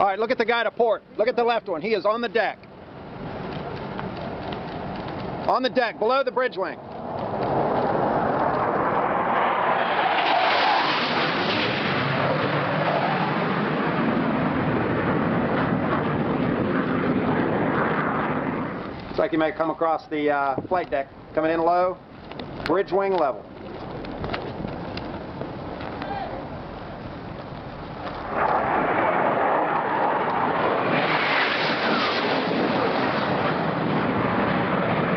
All right, look at the guy to port. Look at the left one. He is on the deck. On the deck, below the bridge wing. Looks like you may come across the flight deck. Coming in low, bridge wing level.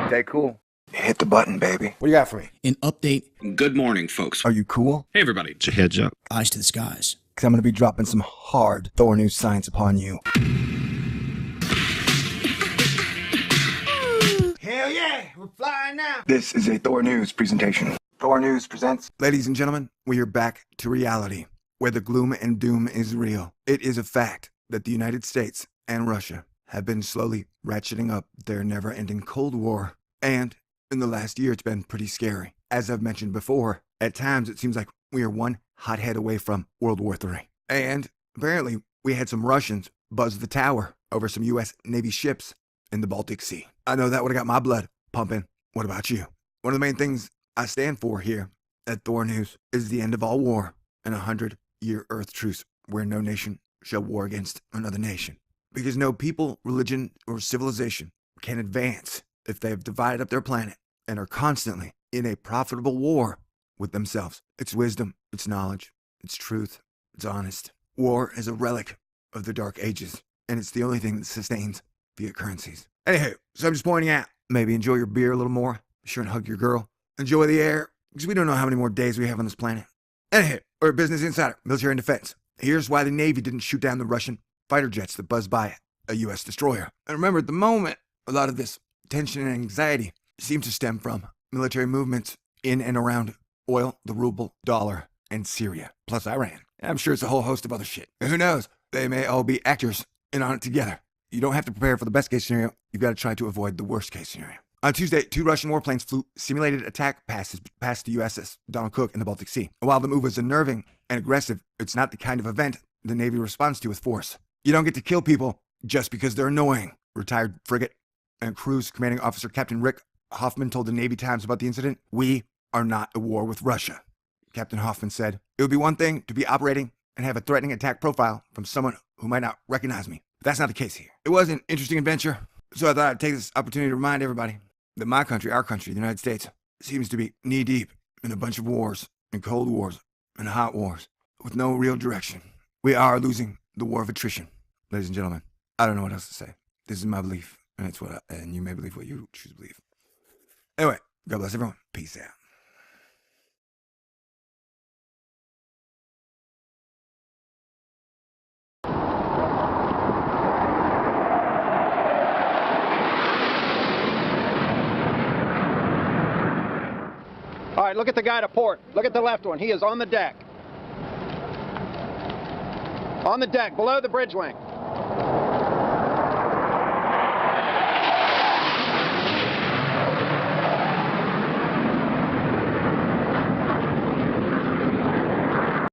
Stay cool. Hit the button, baby. What do you got for me? An update. Good morning, folks. Are you cool? Hey, everybody. It's a heads up. Eyes to the skies. Because I'm going to be dropping some hard Thor news science upon you. Hell yeah, we're flying now. This is a Thor News presentation. Thor News presents. Ladies and gentlemen, we are back to reality, where the gloom and doom is real. It is a fact that the United States and Russia have been slowly ratcheting up their never-ending Cold War. And in the last year, it's been pretty scary. As I've mentioned before, at times it seems like we are one hothead away from World War III. And apparently, we had some Russians buzz the tower over some U.S. Navy ships in the Baltic Sea. I know that would have got my blood pumping. What about you? One of the main things I stand for here at Thor News is the end of all war and a 100-year earth truce where no nation shall war against another nation. Because no people, religion, or civilization can advance if they have divided up their planet and are constantly in a profitable war with themselves. It's wisdom, it's knowledge, it's truth, it's honest. War is a relic of the Dark Ages, and it's the only thing that sustains fiat currencies. Anywho, so I'm just pointing out, maybe enjoy your beer a little more. Be sure and hug your girl. Enjoy the air, because we don't know how many more days we have on this planet. Anywho, we're a Business Insider, military and defense. Here's why the Navy didn't shoot down the Russian fighter jets that buzzed by a U.S. destroyer. And remember, at the moment, a lot of this tension and anxiety seems to stem from military movements in and around oil, the ruble, dollar, and Syria, plus Iran. And I'm sure it's a whole host of other shit. And who knows? They may all be actors in on it together. You don't have to prepare for the best case scenario. You've got to try to avoid the worst case scenario. On Tuesday, 2 Russian warplanes flew simulated attack passes past the USS Donald Cook in the Baltic Sea. And while the move was unnerving and aggressive, it's not the kind of event the Navy responds to with force. You don't get to kill people just because they're annoying. Retired frigate and cruise commanding officer Captain Rick Hoffman told the Navy Times about the incident. "We are not at war with Russia." Captain Hoffman said, "It would be one thing to be operating and have a threatening attack profile from someone who might not recognize me. But that's not the case here. It was an interesting adventure, so I thought I'd take this opportunity to remind everybody that my country, our country, the United States, seems to be knee-deep in a bunch of wars, and cold wars, and hot wars, with no real direction. We are losing the war of attrition. Ladies and gentlemen, I don't know what else to say. This is my belief, and it's and you may believe what you choose to believe. Anyway, God bless everyone. Peace out. All right, look at the guy to port. Look at the left one. He is on the deck. On the deck, below the bridge wing.